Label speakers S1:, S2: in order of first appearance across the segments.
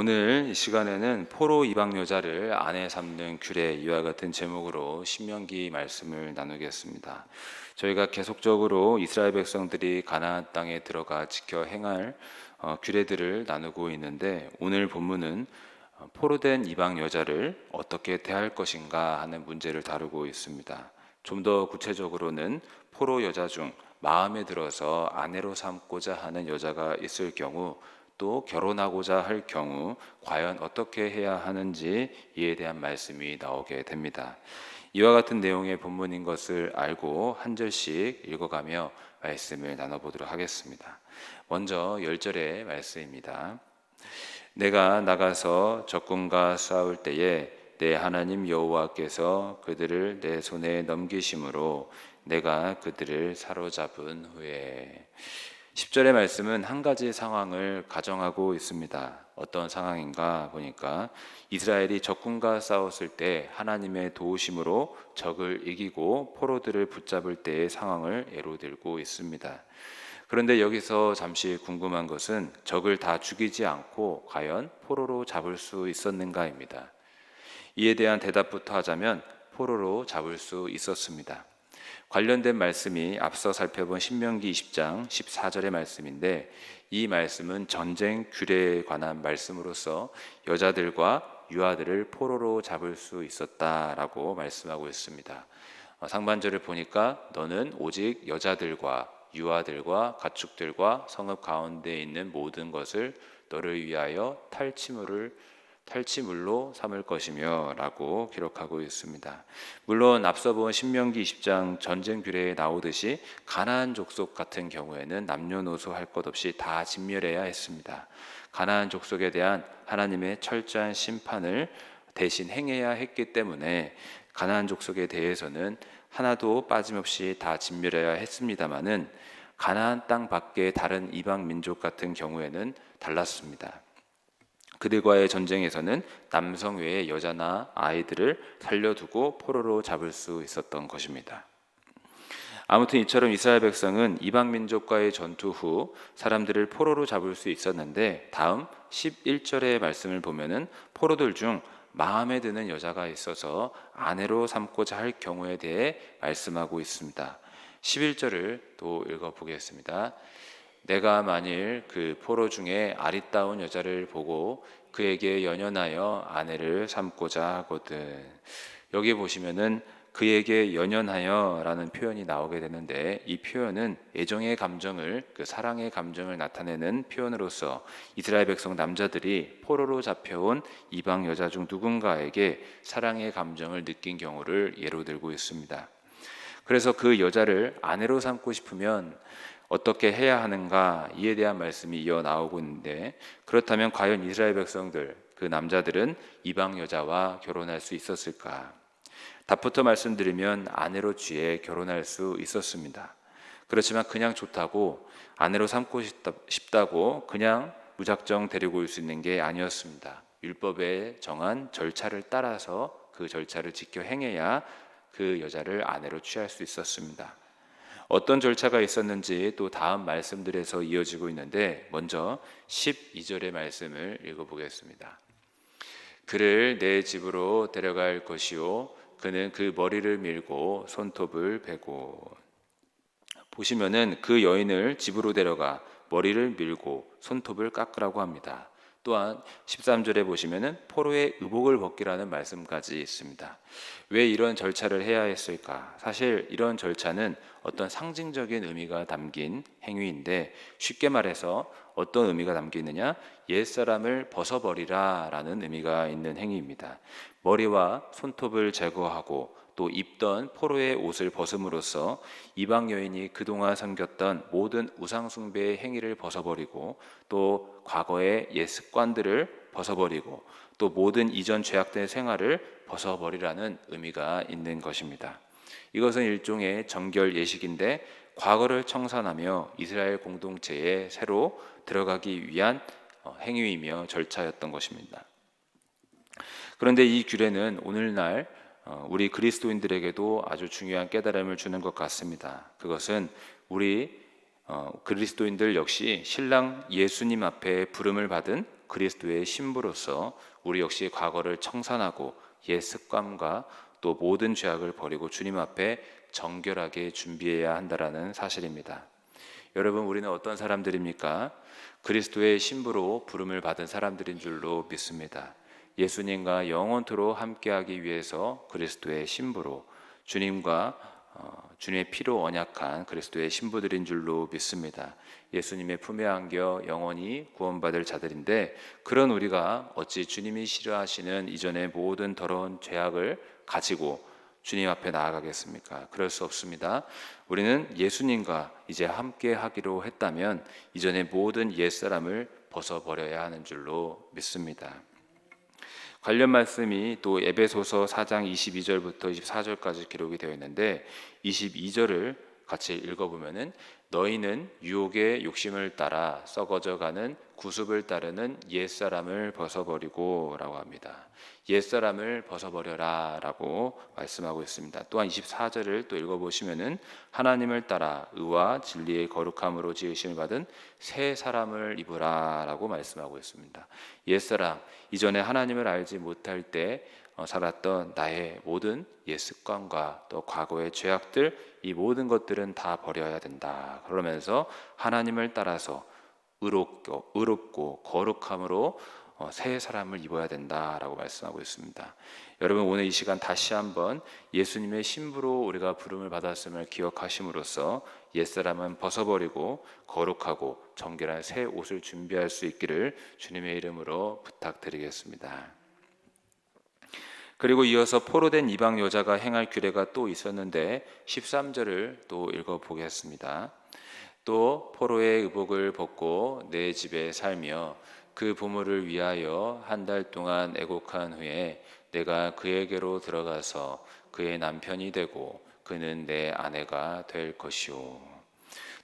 S1: 오늘 이 시간에는 포로 이방 여자를 아내 삼는 규례 이와 같은 제목으로 신명기 말씀을 나누겠습니다. 저희가 계속적으로 이스라엘 백성들이 가나안 땅에 들어가 지켜 행할 규례들을 나누고 있는데, 오늘 본문은 포로된 이방 여자를 어떻게 대할 것인가 하는 문제를 다루고 있습니다. 좀 더 구체적으로는 포로 여자 중 마음에 들어서 아내로 삼고자 하는 여자가 있을 경우, 또 결혼하고자 할 경우 과연 어떻게 해야 하는지 이에 대한 말씀이 나오게 됩니다. 이와 같은 내용의 본문인 것을 알고 한 절씩 읽어가며 말씀을 나눠보도록 하겠습니다. 먼저 10절의 말씀입니다. 내가 나가서 적군과 싸울 때에 내 하나님 여호와께서 그들을 내 손에 넘기심으로 내가 그들을 사로잡은 후에. 10절의 말씀은 한 가지 상황을 가정하고 있습니다. 어떤 상황인가 보니까 이스라엘이 적군과 싸웠을 때 하나님의 도우심으로 적을 이기고 포로들을 붙잡을 때의 상황을 예로 들고 있습니다. 그런데 여기서 잠시 궁금한 것은 적을 다 죽이지 않고 과연 포로로 잡을 수 있었는가입니다. 이에 대한 대답부터 하자면 포로로 잡을 수 있었습니다. 관련된 말씀이 앞서 살펴본 신명기 20장 14절의 말씀인데, 이 말씀은 전쟁 규례에 관한 말씀으로서 여자들과 유아들을 포로로 잡을 수 있었다라고 말씀하고 있습니다. 상반절을 보니까 너는 오직 여자들과 유아들과 가축들과 성읍 가운데 있는 모든 것을 너를 위하여 탈취물로 삼을 것이며 라고 기록하고 있습니다. 물론 앞서 본 신명기 20장 전쟁 규례에 나오듯이 가나안 족속 같은 경우에는 남녀노소 할 것 없이 다 진멸해야 했습니다. 가나안 족속에 대한 하나님의 철저한 심판을 대신 행해야 했기 때문에 가나안 족속에 대해서는 하나도 빠짐없이 다 진멸해야 했습니다마는, 가나안 땅 밖의 다른 이방 민족 같은 경우에는 달랐습니다. 그들과의 전쟁에서는 남성 외에 여자나 아이들을 살려두고 포로로 잡을 수 있었던 것입니다. 아무튼 이처럼 이스라엘 백성은 이방 민족과의 전투 후 사람들을 포로로 잡을 수 있었는데, 다음 11절의 말씀을 보면은 포로들 중 마음에 드는 여자가 있어서 아내로 삼고자 할 경우에 대해 말씀하고 있습니다. 11절을 또 읽어보겠습니다. 내가 만일 그 포로 중에 아리따운 여자를 보고 그에게 연연하여 아내를 삼고자 하거든. 여기 보시면은 그에게 연연하여 라는 표현이 나오게 되는데, 이 표현은 애정의 감정을, 그 사랑의 감정을 나타내는 표현으로서 이스라엘 백성 남자들이 포로로 잡혀온 이방 여자 중 누군가에게 사랑의 감정을 느낀 경우를 예로 들고 있습니다. 그래서 그 여자를 아내로 삼고 싶으면 어떻게 해야 하는가, 이에 대한 말씀이 이어 나오고 있는데, 그렇다면 과연 이스라엘 백성들, 그 남자들은 이방 여자와 결혼할 수 있었을까? 답부터 말씀드리면 아내로 취해 결혼할 수 있었습니다. 그렇지만 그냥 좋다고, 아내로 삼고 싶다고 그냥 무작정 데리고 올 수 있는 게 아니었습니다. 율법에 정한 절차를 따라서 그 절차를 지켜 행해야 그 여자를 아내로 취할 수 있었습니다. 어떤 절차가 있었는지 또 다음 말씀들에서 이어지고 있는데, 먼저 12절의 말씀을 읽어보겠습니다. 그를 내 집으로 데려갈 것이요 그는 그 머리를 밀고 손톱을 베고. 보시면은 그 여인을 집으로 데려가 머리를 밀고 손톱을 깎으라고 합니다. 또한 13절에 보시면은 포로의 의복을 벗기라는 말씀까지 있습니다. 왜 이런 절차를 해야 했을까? 사실 이런 절차는 어떤 상징적인 의미가 담긴 행위인데, 쉽게 말해서 어떤 의미가 담기느냐? 옛사람을 벗어버리라 라는 의미가 있는 행위입니다. 머리와 손톱을 제거하고 또 입던 포로의 옷을 벗음으로써 이방 여인이 그동안 섬겼던 모든 우상숭배의 행위를 벗어버리고, 또 과거의 옛 습관들을 벗어버리고, 또 모든 이전 죄악된 생활을 벗어버리라는 의미가 있는 것입니다. 이것은 일종의 정결 예식인데, 과거를 청산하며 이스라엘 공동체에 새로 들어가기 위한 행위이며 절차였던 것입니다. 그런데 이 규례는 오늘날 우리 그리스도인들에게도 아주 중요한 깨달음을 주는 것 같습니다. 그것은 우리 그리스도인들 역시 신랑 예수님 앞에 부름을 받은 그리스도의 신부로서 우리 역시 과거를 청산하고 옛 습관과 또 모든 죄악을 버리고 주님 앞에 정결하게 준비해야 한다라는 사실입니다. 여러분, 우리는 어떤 사람들입니까? 그리스도의 신부로 부름을 받은 사람들인 줄로 믿습니다. 예수님과 영원토록 함께하기 위해서 그리스도의 신부로 주님의 피로 언약한 그리스도의 신부들인 줄로 믿습니다. 예수님의 품에 안겨 영원히 구원받을 자들인데, 그런 우리가 어찌 주님이 싫어하시는 이전의 모든 더러운 죄악을 가지고 주님 앞에 나아가겠습니까? 그럴 수 없습니다. 우리는 예수님과 이제 함께 하기로 했다면 이전의 모든 옛사람을 벗어버려야 하는 줄로 믿습니다. 관련 말씀이 또 에베소서 4장 22절부터 24절까지 기록이 되어 있는데, 22절을 같이 읽어보면은 너희는 유혹의 욕심을 따라 썩어져가는 구습을 따르는 옛사람을 벗어버리고 라고 합니다. 옛사람을 벗어버려라 라고 말씀하고 있습니다. 또한 24절을 또 읽어보시면은 하나님을 따라 의와 진리의 거룩함으로 지으심을 받은 새 사람을 입으라 라고 말씀하고 있습니다. 옛사람, 이전에 하나님을 알지 못할 때 살았던 나의 모든 옛 습관과 또 과거의 죄악들, 이 모든 것들은 다 버려야 된다. 그러면서 하나님을 따라서 의롭고 거룩함으로 새 사람을 입어야 된다라고 말씀하고 있습니다. 여러분, 오늘 이 시간 다시 한번 예수님의 신부로 우리가 부름을 받았음을 기억하심으로써 옛사람은 벗어버리고 거룩하고 정결한 새 옷을 준비할 수 있기를 주님의 이름으로 부탁드리겠습니다. 그리고 이어서 포로된 이방 여자가 행할 규례가 또 있었는데 13절을 또 읽어보겠습니다. 또 포로의 의복을 벗고 내 집에 살며 그 부모를 위하여 한 달 동안 애곡한 후에 내가 그에게로 들어가서 그의 남편이 되고 그는 내 아내가 될 것이오.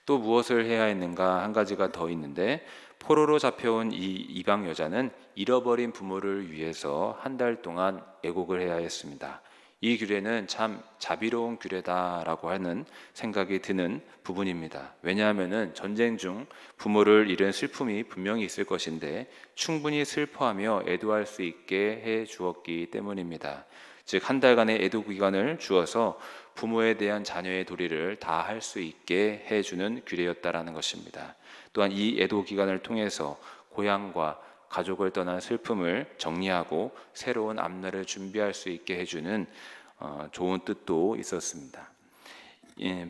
S1: 또 무엇을 해야 했는가? 한 가지가 더 있는데, 포로로 잡혀온 이 이방 여자는 잃어버린 부모를 위해서 한 달 동안 애곡을 해야 했습니다. 이 규례는 참 자비로운 규례다라고 하는 생각이 드는 부분입니다. 왜냐하면 전쟁 중 부모를 잃은 슬픔이 분명히 있을 것인데 충분히 슬퍼하며 애도할 수 있게 해 주었기 때문입니다. 즉, 한 달간의 애도 기간을 주어서 부모에 대한 자녀의 도리를 다 할 수 있게 해주는 규례였다라는 것입니다. 또한 이 애도 기간을 통해서 고향과 가족을 떠난 슬픔을 정리하고 새로운 앞날을 준비할 수 있게 해주는 좋은 뜻도 있었습니다.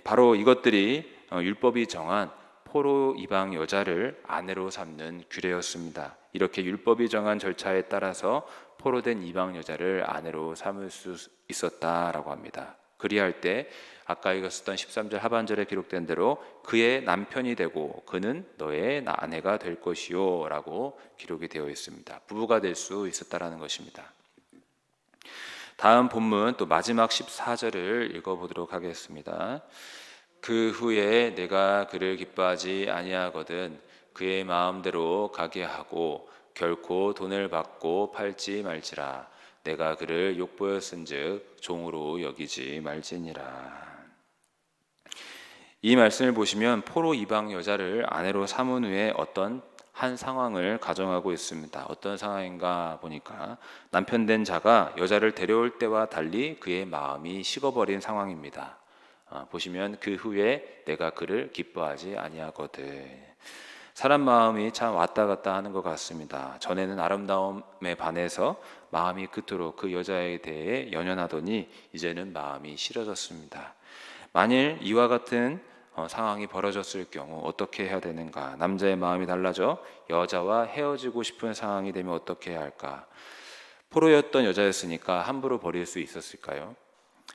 S1: 바로 이것들이 율법이 정한 포로 이방 여자를 아내로 삼는 규례였습니다. 이렇게 율법이 정한 절차에 따라서 포로된 이방 여자를 아내로 삼을 수 있었다라고 합니다. 그리할 때 아까 읽었었던 13절 하반절에 기록된 대로 그의 남편이 되고 그는 너의 아내가 될 것이요 라고 기록이 되어 있습니다. 부부가 될 수 있었다라는 것입니다. 다음 본문 또 마지막 14절을 읽어보도록 하겠습니다. 그 후에 내가 그를 기뻐하지 아니하거든 그의 마음대로 가게 하고 결코 돈을 받고 팔지 말지라. 내가 그를 욕보였은즉 종으로 여기지 말지니라. 이 말씀을 보시면 포로 이방 여자를 아내로 삼은 후에 어떤 한 상황을 가정하고 있습니다. 어떤 상황인가 보니까 남편 된 자가 여자를 데려올 때와 달리 그의 마음이 식어버린 상황입니다. 보시면 그 후에 내가 그를 기뻐하지 아니하거든. 사람 마음이 참 왔다 갔다 하는 것 같습니다. 전에는 아름다움에 반해서 마음이 그토록 그 여자에 대해 연연하더니 이제는 마음이 싫어졌습니다. 만일 이와 같은 상황이 벌어졌을 경우 어떻게 해야 되는가? 남자의 마음이 달라져 여자와 헤어지고 싶은 상황이 되면 어떻게 해야 할까? 포로였던 여자였으니까 함부로 버릴 수 있었을까요?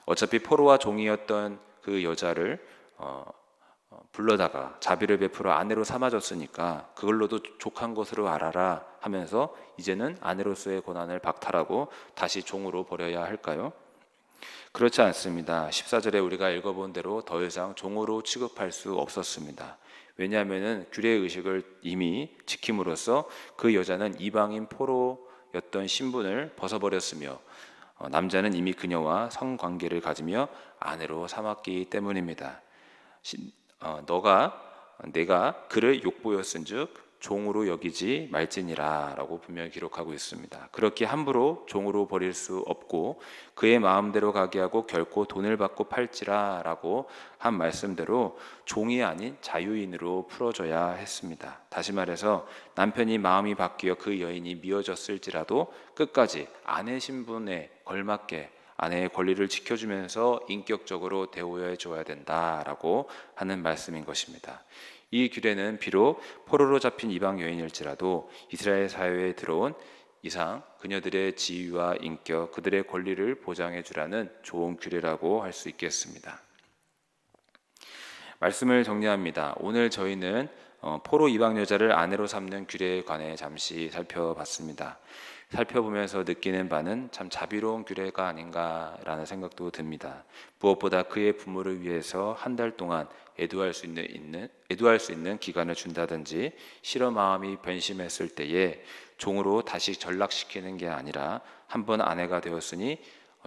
S1: 어차피 포로와 종이었던 그 여자를 불러다가 자비를 베풀어 아내로 삼아줬으니까 그걸로도 족한 것으로 알아라 하면서 이제는 아내로서의 권한을 박탈하고 다시 종으로 버려야 할까요? 그렇지 않습니다. 14절에 우리가 읽어본 대로 더 이상 종으로 취급할 수 없었습니다. 왜냐하면 규례의식을 이미 지킴으로써 그 여자는 이방인 포로였던 신분을 벗어버렸으며 남자는 이미 그녀와 성관계를 가지며 아내로 삼았기 때문입니다. 내가 그를 욕보였은즉 종으로 여기지 말지니라라고 분명히 기록하고 있습니다. 그렇게 함부로 종으로 버릴 수 없고 그의 마음대로 가게 하고 결코 돈을 받고 팔지라라고 한 말씀대로 종이 아닌 자유인으로 풀어줘야 했습니다. 다시 말해서 남편이 마음이 바뀌어 그 여인이 미워졌을지라도 끝까지 아내 신분에 걸맞게 아내의 권리를 지켜주면서 인격적으로 대우해 줘야 된다라고 하는 말씀인 것입니다. 이 규례는 비록 포로로 잡힌 이방 여인일지라도 이스라엘 사회에 들어온 이상 그녀들의 지위와 인격, 그들의 권리를 보장해 주라는 좋은 규례라고 할 수 있겠습니다. 말씀을 정리합니다. 오늘 저희는 포로 이방 여자를 아내로 삼는 규례에 관해 잠시 살펴봤습니다. 살펴보면서 느끼는 바는 참 자비로운 규례가 아닌가라는 생각도 듭니다. 무엇보다 그의 부모를 위해서 한 달 동안 애도할 수 있는 기간을 준다든지 실어 마음이 변심했을 때에 종으로 다시 전락시키는 게 아니라 한번 아내가 되었으니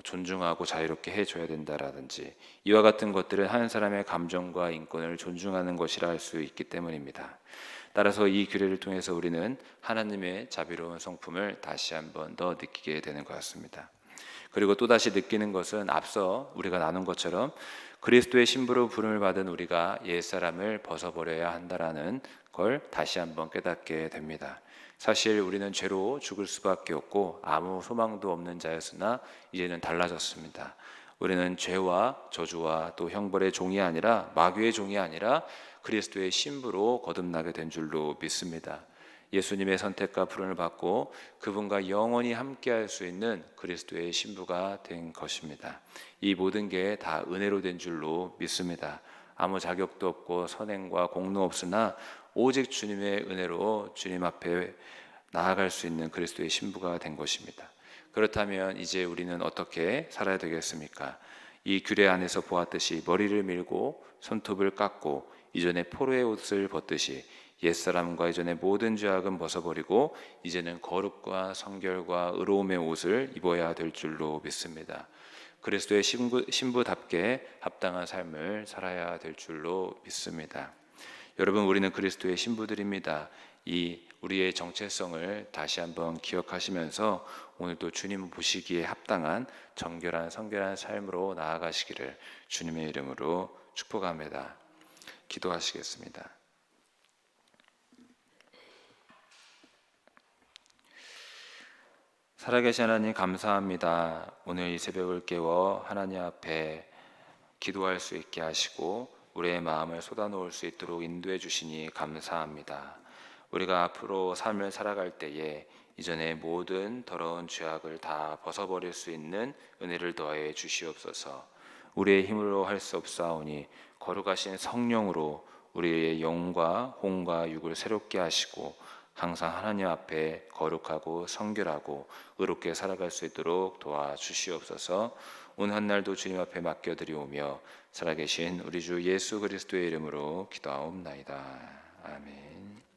S1: 존중하고 자유롭게 해줘야 된다라든지 이와 같은 것들은 한 사람의 감정과 인권을 존중하는 것이라 할 수 있기 때문입니다. 따라서 이 규례를 통해서 우리는 하나님의 자비로운 성품을 다시 한번 더 느끼게 되는 것 같습니다. 그리고 또다시 느끼는 것은 앞서 우리가 나눈 것처럼 그리스도의 신부로 부름을 받은 우리가 옛사람을 벗어버려야 한다라는 걸 다시 한번 깨닫게 됩니다. 사실 우리는 죄로 죽을 수밖에 없고 아무 소망도 없는 자였으나 이제는 달라졌습니다. 우리는 죄와 저주와 또 형벌의 종이 아니라 마귀의 종이 아니라 그리스도의 신부로 거듭나게 된 줄로 믿습니다. 예수님의 선택과 부름을 받고 그분과 영원히 함께할 수 있는 그리스도의 신부가 된 것입니다. 이 모든 게 다 은혜로 된 줄로 믿습니다. 아무 자격도 없고 선행과 공로 없으나 오직 주님의 은혜로 주님 앞에 나아갈 수 있는 그리스도의 신부가 된 것입니다. 그렇다면 이제 우리는 어떻게 살아야 되겠습니까? 이 규례 안에서 보았듯이 머리를 밀고 손톱을 깎고 이전에 포로의 옷을 벗듯이 옛사람과 이전의 모든 죄악은 벗어버리고 이제는 거룩과 성결과 의로움의 옷을 입어야 될 줄로 믿습니다. 그리스도의 신부답게 합당한 삶을 살아야 될 줄로 믿습니다. 여러분, 우리는 그리스도의 신부들입니다. 이 우리의 정체성을 다시 한번 기억하시면서 오늘도 주님 보시기에 합당한 정결한 성결한 삶으로 나아가시기를 주님의 이름으로 축복합니다. 기도하시겠습니다. 살아계신 하나님 감사합니다. 오늘 이 새벽을 깨워 하나님 앞에 기도할 수 있게 하시고 우리의 마음을 쏟아놓을 수 있도록 인도해 주시니 감사합니다. 우리가 앞으로 삶을 살아갈 때에 이전의 모든 더러운 죄악을 다 벗어버릴 수 있는 은혜를 더해 주시옵소서. 우리의 힘으로 할 수 없사오니 거룩하신 성령으로 우리의 영과 혼과 육을 새롭게 하시고 항상 하나님 앞에 거룩하고 성결하고 의롭게 살아갈 수 있도록 도와주시옵소서. 오늘 한 날도 주님 앞에 맡겨드리오며 살아계신 우리 주 예수 그리스도의 이름으로 기도하옵나이다. 아멘.